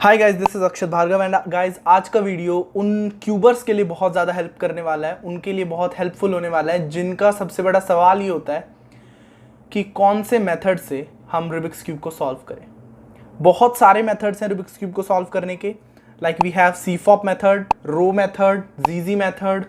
Hi guys, this is Akshat Bhargava and guys आज का video उन क्यूबर्स के लिए बहुत ज़्यादा हेल्प करने वाला है, उनके लिए बहुत हेल्पफुल होने वाला है जिनका सबसे बड़ा सवाल ये होता है कि कौन से मेथड से हम रूबिक्स क्यूब को सॉल्व करें। बहुत सारे मेथड्स हैं रूबिक्स क्यूब को सॉल्व करने के, like we have सीफॉप method, row method, जीजी मेथड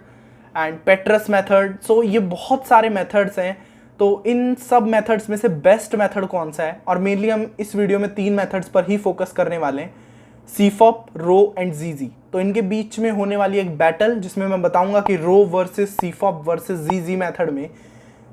एंड पेट्रस मेथड। सो ये बहुत सारे मेथड्स हैं। तो इन सब मेथड्स में से बेस्ट मेथड कौन सा है, और मेनली हम इस वीडियो में 3 मेथड्स पर ही फोकस करने वाले हैं, सीफॉप, रो एंड जीजी। तो इनके बीच में होने वाली एक बैटल जिसमें मैं बताऊंगा कि रो वर्सेस सीफॉप वर्सेस जीजी मेथड में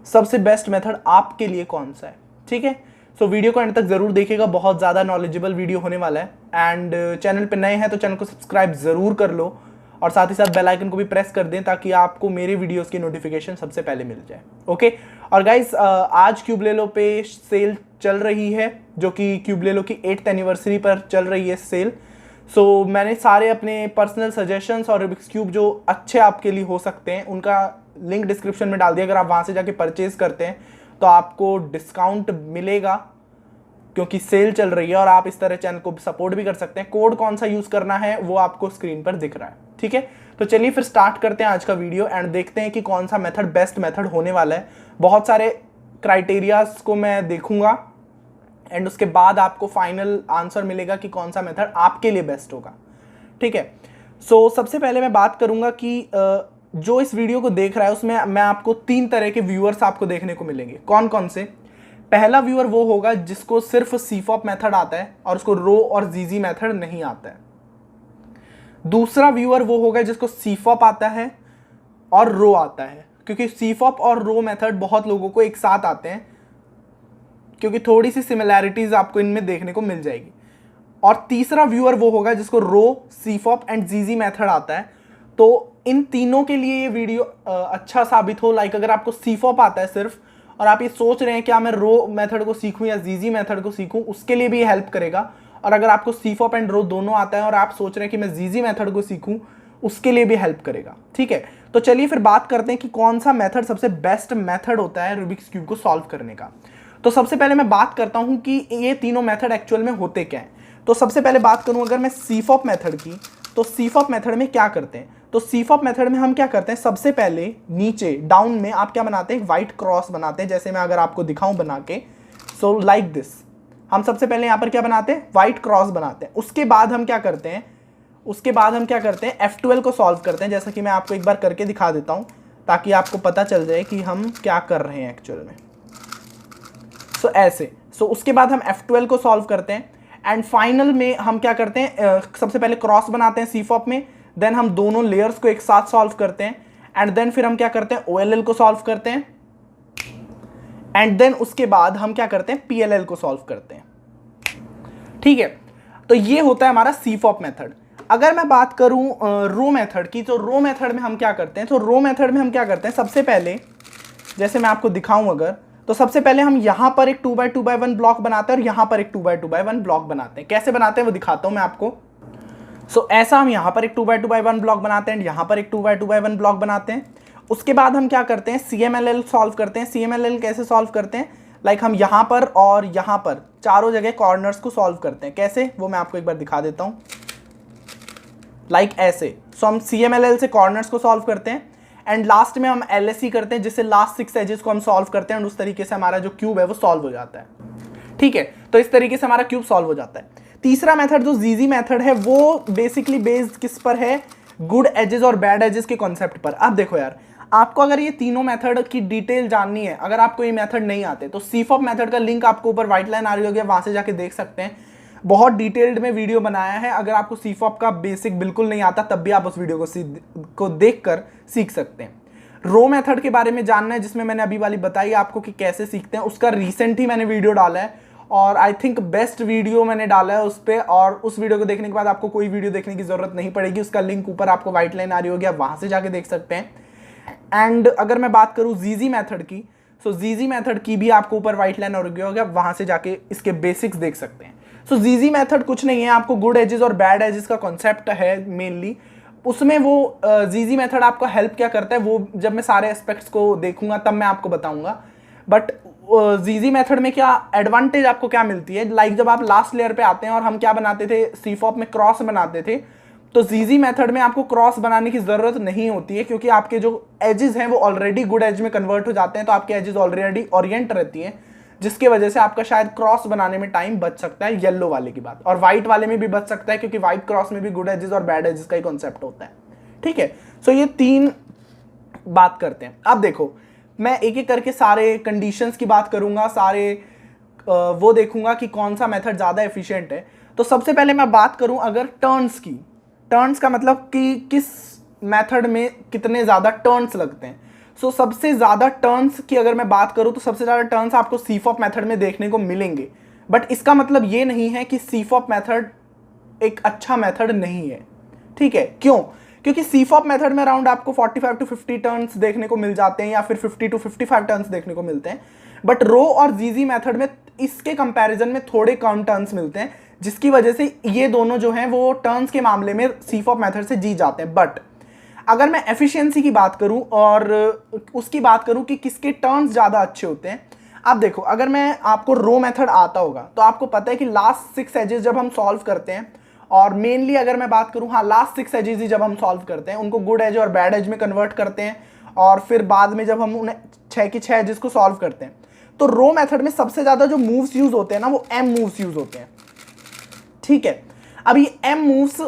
सबसे बेस्ट मेथड आपके लिए कौन सा है। ठीक है, सो वीडियो को एंड तक जरूर देखिएगा, बहुत ज़्यादा नॉलेजेबल वीडियो होने वाला है। एंड चैनल पे नए हैं तो चैनल को सब्सक्राइब ज़रूर कर लो और साथ ही साथ बेल आइकन को भी प्रेस कर दें ताकि आपको मेरे वीडियोस की नोटिफिकेशन सबसे पहले मिल जाए। ओके, और गाइस आज क्यूब ले लो पे सेल चल रही है, जो कि क्यूब ले लो की 8th एनिवर्सरी पर चल रही है सेल। सो मैंने सारे अपने पर्सनल सजेशंस और रूबिक्स क्यूब जो अच्छे आपके लिए हो सकते हैं उनका लिंक डिस्क्रिप्शन में डाल दिया। अगर आप वहाँ से जाके परचेज करते हैं तो आपको डिस्काउंट मिलेगा क्योंकि सेल चल रही है, और आप इस तरह चैनल को सपोर्ट भी कर सकते हैं। कोड कौन सा यूज़ करना है वो आपको स्क्रीन पर दिख रहा है। ठीक है, तो चलिए फिर स्टार्ट करते हैं आज का वीडियो एंड देखते हैं कि कौन सा मेथड बेस्ट मेथड होने वाला है। बहुत सारे क्राइटेरियाज को मैं देखूंगा एंड उसके बाद आपको फाइनल आंसर मिलेगा कि कौन सा मेथड आपके लिए बेस्ट होगा। ठीक है, सो सबसे पहले मैं बात करूंगा कि जो इस वीडियो को देख रहा है उसमें मैं आपको 3 तरह के व्यूअर्स आपको देखने को मिलेंगे। कौन कौन से? पहला व्यूअर वो होगा जिसको सिर्फ सीफॉप मेथड आता है और उसको रो और जीजी मेथड नहीं आता है। दूसरा व्यूअर वो होगा जिसको सीफॉप आता है और रो आता है, क्योंकि सीफॉप और रो मेथड बहुत लोगों को एक साथ आते हैं क्योंकि थोड़ी सी सिमिलैरिटीज आपको इनमें देखने को मिल जाएगी। और तीसरा व्यूअर वो होगा जिसको रो, सीफॉप एंड जीजी मेथड आता है। तो इन तीनों के लिए ये वीडियो अच्छा साबित हो। लाइक अगर आपको सीफॉप आता है सिर्फ और आप ये सोच रहे हैं क्या मैं रो मेथड को सीखूं या जीजी मेथड को सीखूं, उसके लिए भी ये हेल्प करेगा। और अगर आपको सीफॉप एंड रो दोनों आता है और आप सोच रहे हैं कि मैं जीजी मेथड को सीखूं, उसके लिए भी हेल्प करेगा। ठीक है, तो चलिए फिर बात करते हैं कि कौन सा मेथड सबसे बेस्ट मेथड होता है रूबिक्स क्यूब को सॉल्व करने का। तो सबसे पहले मैं बात करता हूं कि ये तीनों मेथड एक्चुअल में होते क्या हैं। तो सबसे पहले बात करूं अगर मैं सीफॉप मेथड की, तो सीफॉप मेथड में क्या करते हैं? तो सीफॉप मेथड में हम क्या करते हैं, सबसे पहले नीचे डाउन में आप क्या बनाते हैं, एक व्हाइट क्रॉस बनाते हैं। जैसे मैं अगर आपको दिखाऊं बना के, सो लाइक दिस, हम सबसे पहले यहाँ पर क्या बनाते हैं, व्हाइट क्रॉस बनाते हैं। उसके बाद हम क्या करते हैं, F12 को सॉल्व करते हैं। जैसा कि मैं आपको एक बार करके दिखा देता हूँ ताकि आपको पता चल जाए कि हम क्या कर रहे हैं एक्चुअल में। सो ऐसे, उसके बाद हम F12 को सॉल्व करते हैं एंड फाइनल में हम क्या करते हैं, सबसे पहले क्रॉस बनाते हैं सीफॉप में, देन हम दोनों लेयर्स को एक साथ सॉल्व करते हैं एंड देन फिर हम क्या करते हैं, OLL को सॉल्व करते हैं एंड देन उसके बाद हम क्या करते हैं, PLL को सॉल्व करते हैं। ठीक है, तो ये होता है हमारा सीफॉप मेथड। अगर मैं बात करूं रो मेथड की, तो रो मेथड में हम क्या करते हैं, सबसे पहले जैसे मैं आपको दिखाऊं अगर, तो सबसे पहले हम यहां पर एक 2x2x1 ब्लॉक बनाते हैं और यहां पर एक 2x2x1 ब्लॉक बनाते हैं। कैसे बनाते हैं वो दिखाता हूं मैं आपको। ऐसा हम यहां पर एक 2x2x1 ब्लॉक बनाते हैं, यहां पर एक 2x2x1 ब्लॉक बनाते हैं। उसके बाद हम क्या करते हैं, CMLL सॉल्व करते हैं। CMLL कैसे सॉल्व करते हैं, लाइक हम यहां पर और यहां पर चारों जगह कॉर्नर्स को सॉल्व करते हैं। कैसे, वो मैं आपको एक बार दिखा देता हूं, लाइक ऐसे। हम CMLL से कॉर्नर्स को सॉल्व करते हैं एंड लास्ट में हम LSE करते हैं, जिससे लास्ट 6 एजेस को हम सॉल्व करते हैं और उस तरीके से हमारा जो क्यूब है वो सॉल्व हो जाता है। ठीक है, तो इस तरीके से हमारा क्यूब सॉल्व हो जाता है। तीसरा मेथड जो जीजी मेथड है वो बेसिकली बेस्ड किस पर है, गुड एजेस और बैड एजेस के कॉन्सेप्ट पर। अब देखो यार, आपको अगर ये तीनों मेथड की डिटेल जाननी है, अगर आपको ये मेथड नहीं आते तो सीफॉप मेथड का लिंक आपको ऊपर व्हाइट लाइन आ रही होगी, वहां से जाके देख सकते हैं। बहुत डिटेल्ड में वीडियो बनाया है। अगर आपको सीफॉप का बेसिक बिल्कुल नहीं आता तब भी आप उस वीडियो को देखकर सीख सकते हैं। रो मेथड के बारे में जानना है, जिसमें मैंने अभी वाली बताई आपको कि कैसे सीखते हैं, उसका रिसेंट ही मैंने वीडियो डाला है और आई थिंक बेस्ट वीडियो मैंने डाला है उस पर। और उस वीडियो को देखने के बाद आपको कोई वीडियो देखने की जरूरत नहीं पड़ेगी, उसका लिंक ऊपर आपको व्हाइट लाइन आ रही होगी, आप वहां से जाके देख सकते हैं। एंड अगर मैं बात करूं जीजी मेथड की, जीजी मेथड की भी आपको ऊपर व्हाइट लाइन आ रही होगी, वहां से जाके इसके बेसिक्स देख सकते हैं। जीजी मेथड कुछ नहीं है, आपको गुड एजेस और बैड एजेस का कॉन्सेप्ट है मेनली उसमें। वो जीजी मेथड आपको हेल्प क्या करता है वो जब मैं सारे एस्पेक्ट्स को देखूंगा तब मैं आपको बताऊंगा। बट जीजी मेथड में क्या एडवांटेज आपको क्या मिलती है, लाइक जब आप लास्ट लेयर पे आते हैं और हम क्या बनाते थे, सीफॉप में क्रॉस बनाते थे, तो जीजी मेथड में आपको क्रॉस बनाने की जरूरत नहीं होती है, क्योंकि आपके जो एजेस हैं वो ऑलरेडी गुड एज में कन्वर्ट हो जाते हैं, तो आपके एजेस ऑलरेडी ओरिएंट रहती हैं, जिसकी वजह से आपका शायद क्रॉस बनाने में टाइम बच सकता है, येलो वाले की बात, और व्हाइट वाले में भी बच सकता है, क्योंकि व्हाइट क्रॉस में भी गुड एजेस और बैड एजेस का ही कॉन्सेप्ट होता है। ठीक है, सो ये 3 बात करते हैं। अब देखो, मैं एक एक करके सारे कंडीशंस की बात करूंगा, सारे वो देखूंगा कि कौन सा मेथड ज़्यादा एफिशिएंट है। तो सबसे पहले मैं बात करूं अगर टर्न्स की, टर्न्स का मतलब कि किस मेथड में कितने ज़्यादा टर्न्स लगते हैं। सो सबसे ज़्यादा टर्न्स की अगर मैं बात करूं तो सबसे ज़्यादा टर्न्स आपको सीफॉप मेथड में देखने को मिलेंगे, बट इसका मतलब ये नहीं है कि सीफॉप मेथड एक अच्छा मेथड नहीं है। ठीक है, क्यों? क्योंकि सीफॉप मेथड में अराउंड आपको 45 to 50 टर्न्स देखने को मिल जाते हैं, या फिर 50 to 55 टर्न्स देखने को मिलते हैं, बट रो और जीजी मेथड में इसके कंपैरिजन में थोड़े कम टर्न्स मिलते हैं, जिसकी वजह से ये दोनों जो हैं वो टर्न्स के मामले में सीफॉप मेथड से जीत जाते हैं। बट अगर मैं एफिशिएंसी की बात करूं और उसकी बात करूं कि किसके टर्न्स ज़्यादा अच्छे होते हैं, अब देखो, अगर मैं आपको रो मेथड आता होगा तो आपको पता है कि लास्ट 6 एजेस जब हम सॉल्व करते हैं, और मेनली अगर मैं बात करूं, हाँ, लास्ट 6 एजेस ही जब हम सॉल्व करते हैं, उनको गुड एज और बैड एज में कन्वर्ट करते हैं, और फिर बाद में जब हम उन्हें 6 की 6 एजेस को सॉल्व करते हैं, तो रो मेथड में सबसे ज़्यादा जो मूव्स यूज होते हैं ना, वो एम मूव्स यूज होते हैं। ठीक है, अब ये एम मूव्स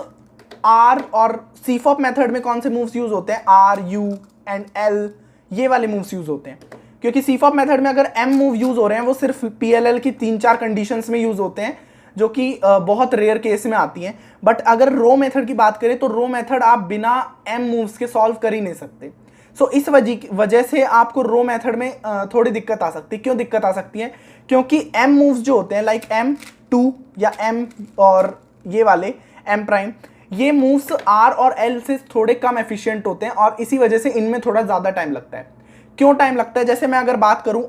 आर और सीफॉप मेथड में कौन से मूव्स यूज होते हैं, आर, यू एंड एल, ये वाले मूव्स यूज होते हैं। क्योंकि सीफॉप मेथड में अगर एम मूव यूज हो रहे हैं वो सिर्फ पीएलएल की 3-4 कंडीशंस में यूज होते हैं, जो कि बहुत रेयर केस में आती हैं। बट अगर रो मेथड की बात करें तो रो मेथड आप बिना एम मूव्स के सॉल्व कर ही नहीं सकते। सो इस वजह से आपको रो मेथड में थोड़ी दिक्कत आ सकती है। क्यों दिक्कत आ सकती है? क्योंकि एम मूव्स जो होते हैं, लाइक M2 या M और ये वाले M प्राइम, ये मूव्स R और L से थोड़े कम एफिशिएंट होते हैं, और इसी वजह से इनमें थोड़ा ज़्यादा टाइम लगता है। क्यों टाइम लगता है? जैसे मैं अगर बात करूं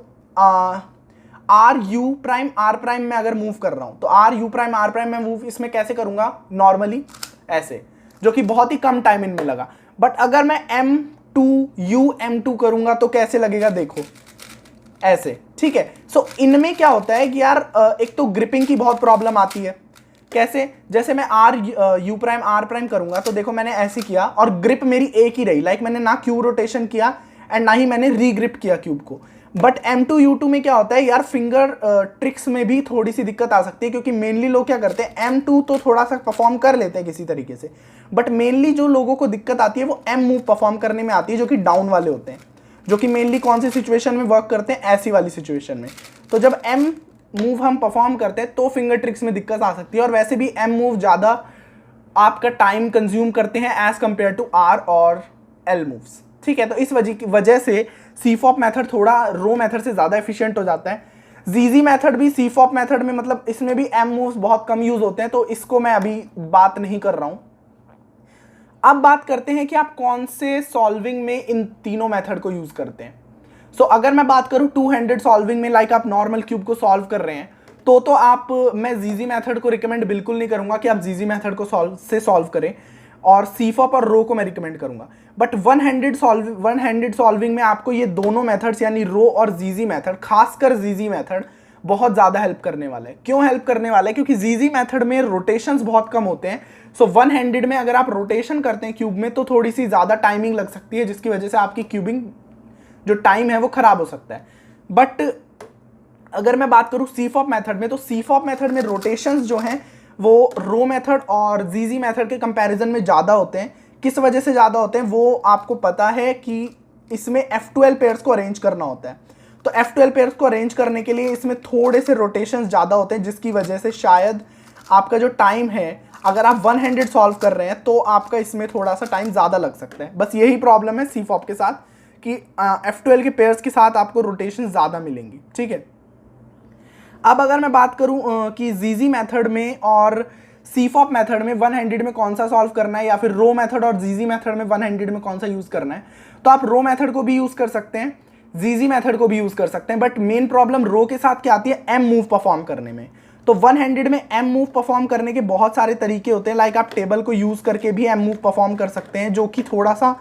r u prime r prime में अगर मूव कर रहा हूं, तो r u prime r prime में मूव इसमें कैसे करूंगा, नॉर्मली ऐसे, जो कि बहुत ही कम टाइम इनमें लगा। बट अगर मैं M2 U M2 करूंगा तो कैसे लगेगा, देखो ऐसे। ठीक है, सो इनमें क्या होता है कि यार एक तो ग्रिपिंग की बहुत प्रॉब्लम आती है। कैसे? जैसे मैं r u prime r prime करूंगा तो देखो मैंने ऐसे किया और ग्रिप मेरी एक ही रही, लाइक मैंने ना क्यूब रोटेशन किया एंड ना ही मैंने रीग्रिप किया क्यूब को। बट M2 U2 में क्या होता है यार, फिंगर ट्रिक्स में भी थोड़ी सी दिक्कत आ सकती है, क्योंकि मेनली लोग क्या करते हैं, M2 तो थोड़ा सा परफॉर्म कर लेते हैं किसी तरीके से, बट मेनली जो लोगों को दिक्कत आती है वो M मूव परफॉर्म करने में आती है, जो कि डाउन वाले होते हैं, जो कि मेनली कौन सी सिचुएशन में वर्क करते हैं, ऐसी वाली सिचुएशन में। तो जब M मूव हम परफॉर्म करते हैं तो फिंगर ट्रिक्स में दिक्कत आ सकती है, और वैसे भी M मूव ज़्यादा आपका टाइम कंज्यूम करते हैं एज कंपेयर टू R और L मूव्स। ठीक है, तो इस वजह से सीफॉप मेथड थोड़ा रो मेथड से ज़्यादा एफिशिएंट हो जाता है। जीजी मेथड भी सीफॉप मेथड में, मतलब इसमें भी एम मूव्स बहुत कम यूज होते हैं, तो इसको मैं अभी बात नहीं कर रहा हूँ। अब बात करते हैं कि आप कौन से सॉल्विंग में इन तीनों मेथड को यूज करते हैं। सो अगर मैं बात करूँ टू हैंडेड सॉल्विंग में, लाइक आप नॉर्मल क्यूब को सॉल्व कर रहे हैं, तो आप, मैं जीजी मेथड को रिकमेंड बिल्कुल नहीं करूंगा कि आप जीजी मेथड को सॉल्व करें, और सीफॉप और रो को मैं रिकमेंड करूंगा। बट वन हैंडेड सॉल्विंग में आपको ये दोनों मेथड्स यानी रो और जीजी मेथड, खासकर जीजी मेथड बहुत ज़्यादा हेल्प करने वाला है। क्यों हेल्प करने वाला है? क्योंकि जीजी मेथड में रोटेशंस बहुत कम होते हैं। सो वन हैंडेड में अगर आप रोटेशन करते हैं क्यूब में तो थोड़ी सी ज़्यादा टाइमिंग लग सकती है, जिसकी वजह से आपकी क्यूबिंग जो टाइम है वो ख़राब हो सकता है। बट अगर मैं बात करूँ सीफॉप मेथड में, तो सीफॉप मेथड में रोटेशंस जो हैं वो रो मेथड और जीजी मेथड के कंपैरिजन में ज़्यादा होते हैं। किस वजह से ज़्यादा होते हैं वो आपको पता है कि इसमें F12 पेयर्स को अरेंज करना होता है। तो F12 पेयर्स को अरेंज करने के लिए इसमें थोड़े से रोटेशंस ज़्यादा होते हैं, जिसकी वजह से शायद आपका जो टाइम है, अगर आप वन हैंडेड सॉल्व कर रहे हैं तो आपका इसमें थोड़ा सा टाइम ज़्यादा लग सकता है। बस यही प्रॉब्लम है सीफॉप के साथ कि F12 के पेयर्स के साथ आपको रोटेशन ज़्यादा मिलेंगी। ठीक है, अब अगर मैं बात करूं कि जीजी मेथड में और सीफॉप मेथड में वन हैंडेड में कौन सा सॉल्व करना है, या फिर रो मेथड और जीजी मेथड में वन हैंडेड में कौन सा यूज़ करना है, तो आप रो मेथड को भी यूज़ कर सकते हैं, जीजी मेथड को भी यूज़ कर सकते हैं। बट मेन प्रॉब्लम रो के साथ क्या आती है, एम मूव परफॉर्म करने में। तो वन हैंडेड में एम मूव परफॉर्म करने के बहुत सारे तरीके होते हैं, लाइक आप टेबल को यूज़ करके भी एम मूव परफॉर्म कर सकते हैं, जो कि थोड़ा सा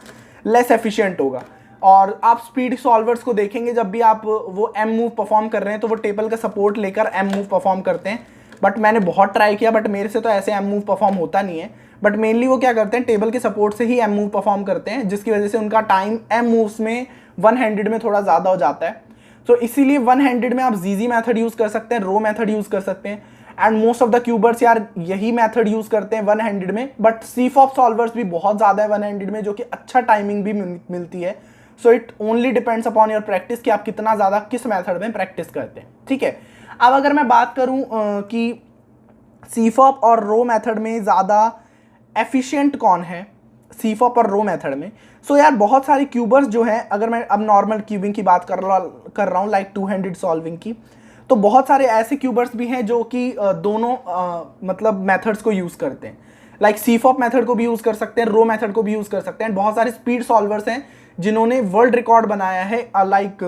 लेस एफिशिएंट होगा। और आप स्पीड सॉल्वर्स को देखेंगे, जब भी आप वो एम मूव परफॉर्म कर रहे हैं तो वो टेबल का सपोर्ट लेकर एम मूव परफॉर्म करते हैं। बट मैंने बहुत ट्राई किया, बट मेरे से तो ऐसे एम मूव परफॉर्म होता नहीं है। बट मेनली वो क्या करते हैं, टेबल के सपोर्ट से ही एम मूव परफॉर्म करते हैं, जिसकी वजह से उनका टाइम एम मूव्स में वन हैंडेड में थोड़ा ज़्यादा हो जाता है। तो इसीलिए वन हैंडेड में आप जीजी मेथड यूज़ कर सकते हैं, रो मेथड यूज़ कर सकते हैं, and most of the cubers यार यही मेथड यूज़ करते हैं वन हैंडेड में। बट सीफॉप सॉल्वर्स भी बहुत ज़्यादा है वन हैंडेड में, जो कि अच्छा टाइमिंग भी मिलती है। So it only depends upon your practice कि आप कितना ज़्यादा किस मेथड में प्रैक्टिस करते हैं, ठीक है। अब अगर मैं बात करूँ कि सीफॉप और रो मेथड में ज़्यादा एफिशिएंट कौन है, सीफॉप और रो मेथड में, सो यार बहुत सारे क्यूबर्स जो हैं, अगर मैं अब नॉर्मल क्यूबिंग की बात कर रहा हूँ लाइक टू हैंडेड सॉल्विंग की, तो बहुत सारे ऐसे क्यूबर्स भी हैं जो कि दोनों मतलब मेथड्स को यूज़ करते हैं। लाइक सीफॉप मेथड को भी यूज़ कर सकते हैं, रो मेथड को भी यूज़ कर सकते हैं। बहुत सारे स्पीड सॉल्वर्स हैं जिन्होंने वर्ल्ड रिकॉर्ड बनाया है लाइक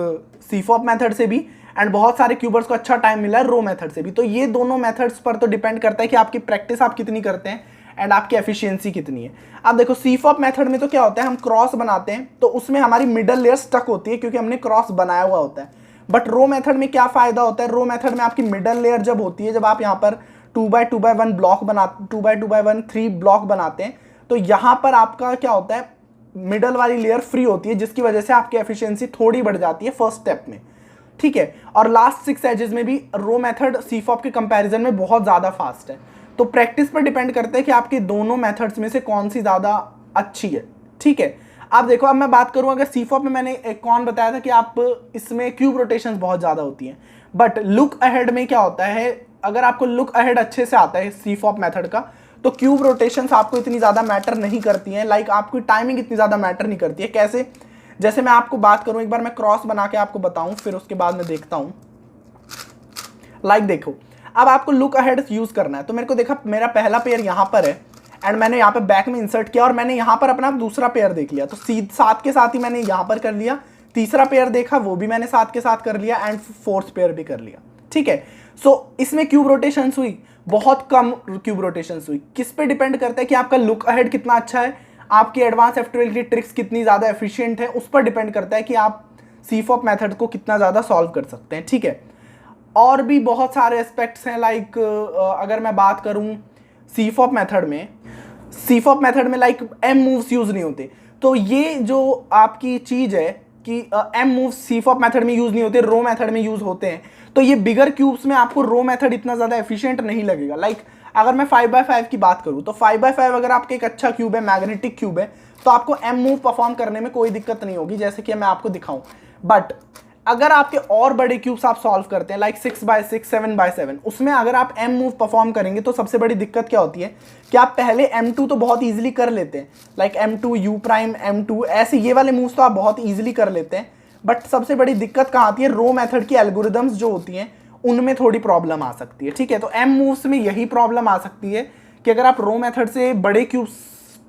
सीफॉप मेथड से भी, एंड बहुत सारे क्यूबर्स को अच्छा टाइम मिला है रो मेथड से भी। तो ये दोनों मेथड्स पर तो डिपेंड करता है कि आपकी प्रैक्टिस आप कितनी करते हैं एंड आपकी एफिशिएंसी कितनी है। अब देखो सीफॉप मेथड में तो क्या होता है, हम क्रॉस बनाते हैं तो उसमें हमारी मिडल लेयर स्टक होती है क्योंकि हमने क्रॉस बनाया हुआ होता है। बट रो मेथड में क्या फ़ायदा होता है, रो मेथड में आपकी मिडल लेयर जब होती है, जब आप यहाँ पर 2x2x1 ब्लॉक बनाते 2x2x1 3 ब्लॉक बनाते हैं, तो यहाँ पर आपका क्या होता है, मिडल वाली लेयर फ्री होती है, जिसकी वजह से आपकी एफिशिएंसी थोड़ी बढ़ जाती है फर्स्ट स्टेप में, ठीक है। और लास्ट 6 एजेस में भी रो मेथड सीफॉप के कंपैरिजन में बहुत ज़्यादा फास्ट है। तो प्रैक्टिस पर डिपेंड करता है कि आपके दोनों मेथड्स में से कौन सी ज़्यादा अच्छी है, ठीक है। अब देखो, अब मैं बात करूं, अगर सीफॉप में मैंने एक कौन बताया था कि आप इसमें क्यूब रोटेशंस बहुत ज़्यादा होती हैं, बट लुक अहेड में क्या होता है, अगर आपको लुक अहेड अच्छे से आता है सीफॉप मेथड का, तो क्यूब रोटेशंस आपको इतनी ज़्यादा मैटर नहीं करती हैं। लाइक आपकी टाइमिंग इतनी ज़्यादा मैटर नहीं करती है। कैसे, जैसे मैं आपको बात करूं, एक बार मैं क्रॉस बना के आपको बताऊं, फिर उसके बाद मैं देखता हूं। लाइक देखो, अब आपको लुक अहेड यूज़ करना है, तो मेरे को देखा मेरा पहला पेयर यहाँ पर है एंड मैंने यहाँ पे बैक में इंसर्ट किया और मैंने यहाँ पर अपना दूसरा पेयर देख लिया, तो साथ के साथ ही मैंने यहाँ पर कर लिया। तीसरा पेयर देखा, वो भी मैंने साथ के साथ कर लिया, एंड फोर्थ पेयर भी कर लिया, ठीक है। सो इसमें क्यूब रोटेशंस हुई, बहुत कम क्यूब रोटेशंस हुई। किस पे डिपेंड करता है कि आपका लुक अहेड कितना अच्छा है, आपकी एडवांस F12 की ट्रिक्स कितनी ज़्यादा एफिशिएंट है, उस पर डिपेंड करता है कि आप सीफॉप मेथड को कितना ज़्यादा सॉल्व कर सकते हैं, ठीक है। और भी बहुत सारे एस्पेक्ट्स हैं, लाइक अगर मैं बात करूं सीफॉप मेथड में लाइक एम मूव्स यूज़ नहीं होते। तो ये जो आपकी चीज़ है कि एम मूव्स सीफॉप मेथड में यूज़ नहीं होते, रो मेथड में यूज़ होते हैं, तो ये बिगर क्यूब्स में आपको रो मेथड इतना ज़्यादा एफिशिएंट नहीं लगेगा। लाइक अगर मैं 5x5 की बात करूँ, तो 5x5 अगर आपका एक अच्छा क्यूब है, मैग्नेटिक क्यूब है, तो आपको एम मूव परफॉर्म करने में कोई दिक्कत नहीं होगी, जैसे कि मैं आपको दिखाऊं। बट अगर आपके और बड़े क्यूब्स आप सॉल्व करते हैं लाइक 6x6 7x7, उसमें अगर आप एम मूव परफॉर्म करेंगे तो सबसे बड़ी दिक्कत क्या होती है कि आप पहले m2 तो बहुत इजीली कर लेते हैं, like m2 u prime m2 ऐसे ये वाले मूव्स तो आप बहुत इजीली कर लेते हैं। बट सबसे बड़ी दिक्कत कहाँ आती है, रो मेथड की एल्गोरिदम्स जो होती हैं उनमें थोड़ी प्रॉब्लम आ सकती है, ठीक है। तो एम मूव्स में यही प्रॉब्लम आ सकती है कि अगर आप रो मेथड से बड़े क्यूब्स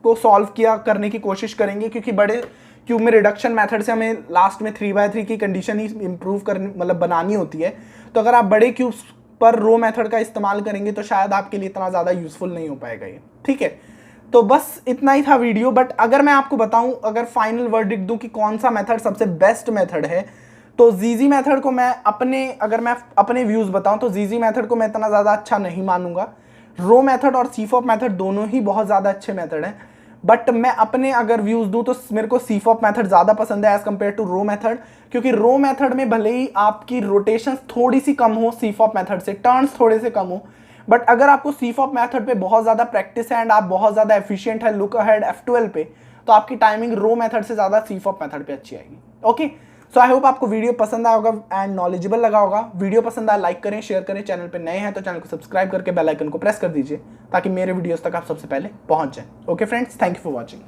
को सॉल्व करने की कोशिश करेंगे, क्योंकि बड़े क्यूब में रिडक्शन मेथड से हमें लास्ट में 3x3 की कंडीशन ही इंप्रूव करनी, मतलब बनानी होती है। तो अगर आप बड़े क्यूब्स पर रो मेथड का इस्तेमाल करेंगे तो शायद आपके लिए इतना ज़्यादा यूजफुल नहीं हो पाएगा ये, ठीक है। तो बस इतना ही था वीडियो। बट अगर मैं आपको बताऊं, अगर फाइनल वर्डिक्ट दूं कि कौन सा मेथड सबसे बेस्ट मेथड है, तो जीजी मेथड को मैं अगर मैं अपने व्यूज़ बताऊं तो जीजी मेथड को मैं इतना ज़्यादा अच्छा नहीं मानूंगा। रो मेथड और सीफॉप मेथड दोनों ही बहुत ज़्यादा अच्छे मेथड हैं, बट मैं अपने अगर व्यूज़ दूं तो मेरे को सीफॉप मेथड ज़्यादा पसंद है as compare to row method, क्योंकि रो मेथड में भले ही आपकी रोटेशंस थोड़ी सी कम हो सीफॉप मेथड से, टर्न्स थोड़े से कम हो, बट अगर आपको सीफॉप मेथड पे बहुत ज़्यादा प्रैक्टिस है एंड आप बहुत ज़्यादा एफिशिएंट है लुक अहेड F12 पे, तो आपकी टाइमिंग रो मेथड से ज़्यादा सीफॉप मेथड पे अच्छी आएगी। ओके, सो आई होप आपको वीडियो पसंद आया होगा एंड नॉलेजेबल लगा होगा। वीडियो पसंद आया लाइक करें, शेयर करें, चैनल पे नए हैं तो चैनल को सब्सक्राइब करके बेल आइकन को प्रेस कर दीजिए ताकि मेरे वीडियोस तक आप सबसे पहले पहुंच जाएं। Okay friends, thank you for watching.